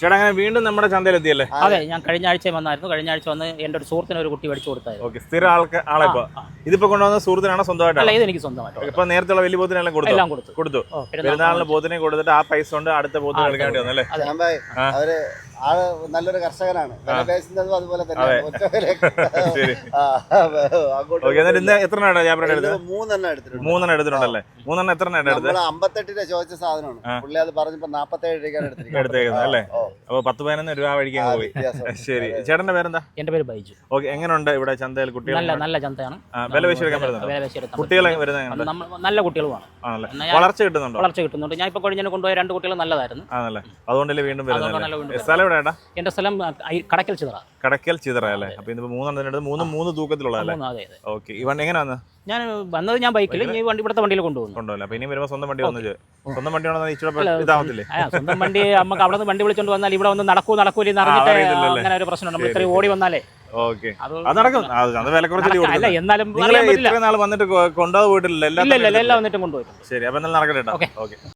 ചേട്ടാ അങ്ങനെ വീണ്ടും നമ്മുടെ ചന്തയിലെത്തിയല്ലേ? അതെ, ഞാൻ കഴിഞ്ഞ ആഴ്ച വന്നായിരുന്നു. കഴിഞ്ഞ ആഴ്ച വന്ന് എൻ്റെ ഒരു സുഹൃത്തിന് ഒരു കുട്ടി മേടിച്ചു കൊടുത്തായിരുന്നു. ഓക്കെ, സ്ഥിര ആളെപ്പോ ഇതിപ്പോ കൊണ്ടുവന്ന സുഹൃത്തിനാണോ സ്വന്തമായിട്ടാണ്? അല്ല, ഇത് എനിക്ക് സ്വന്തമായിട്ട്. ഇപ്പൊ നേരത്തെ വലിയ പോത്തിനെല്ലാം കൊടുത്തു. പെരുന്നാളിന് പോത്തിനെ കൊടുത്തിട്ട് ആ പൈസ കൊണ്ട് അടുത്ത പോത്തിന് കളിക്കാൻ വേണ്ടി വന്നല്ലേ? അവര് ആള് നല്ലൊരു കർഷകനാണ്. അതുപോലെ തന്നെ മൂന്നെണ്ണം എടുത്തിട്ടുണ്ടല്ലേ? മൂന്നെണ്ണം എത്ര എടുത്തത്? 58 ചോദിച്ച സാധനമാണ്. പുള്ളി അത് പറഞ്ഞപ്പോ 47 രൂപയ്ക്കാണ് എടുത്തേക്കുന്നത് അല്ലേ? അപ്പൊ 10-11 രൂപ വഴിക്കാൻ പോയി. ശരി, ചേട്ടന്റെ പേരെന്താ? എന്റെ പേര് ബൈജു. ഓക്കെ, എങ്ങനെയുണ്ട് ഇവിടെ ചന്തയിൽ കുട്ടികൾ? നല്ല ചന്തയാണ്. വില പേശി എടുക്കാൻ പറ്റുന്നുണ്ടോ? കുട്ടികളെ വരുന്നത് നല്ല കുട്ടികളുമാണ്. വളർച്ച കിട്ടുന്നുണ്ട്. ഞാൻ ഇപ്പൊ കഴിഞ്ഞ കൊണ്ടുപോയ 2 കുട്ടികൾ നല്ലതായിരുന്നു. ആണല്ലേ? അതുകൊണ്ടല്ലേ വീണ്ടും വരുന്നത്. സ്ഥലം എവിടെയാ? എന്റെ സ്ഥലം കടക്കൽ ചിതറ അല്ലേ? അപ്പൊ ഇതിപ്പോ 3 തൂക്കത്തിലുള്ളതല്ലേ? ഓക്കെ, ഈ വണ്ടി എങ്ങനെ വന്ന്? ഞാൻ വന്നത് ഞാൻ ബൈക്കിൽ, ഇവിടുത്തെ വണ്ടിയിൽ കൊണ്ടുപോകുന്നു. അപ്പൊ ഇനി വരുമ്പോ സ്വന്തം വണ്ടി വന്നു. സ്വന്തം വണ്ടി ഇതാവത്തില്ലേ? സ്വന്തം വണ്ടി നമുക്ക് അവിടെ നിന്ന് വണ്ടി വിളിച്ചോണ്ട് വന്നാൽ ഇവിടെ വന്ന് നടക്കൂലെന്ന് അറിഞ്ഞിട്ട് അങ്ങനെ ഒരു പ്രശ്നമുണ്ട്. നമ്മൾ ഇത്രയും ഓടി വന്നാലേ ഓക്കെ അത് നടക്കും. അത് വില കുറച്ച് എന്നാലും ഇത്രയും നാൾ വന്നിട്ട് കൊണ്ടുപോയിട്ടില്ല. എല്ലാം വന്നിട്ടും കൊണ്ടുപോയിട്ടുണ്ട്. ശരി, അപ്പൊ എന്തായാലും നടക്കട്ടെ. ഓക്കെ.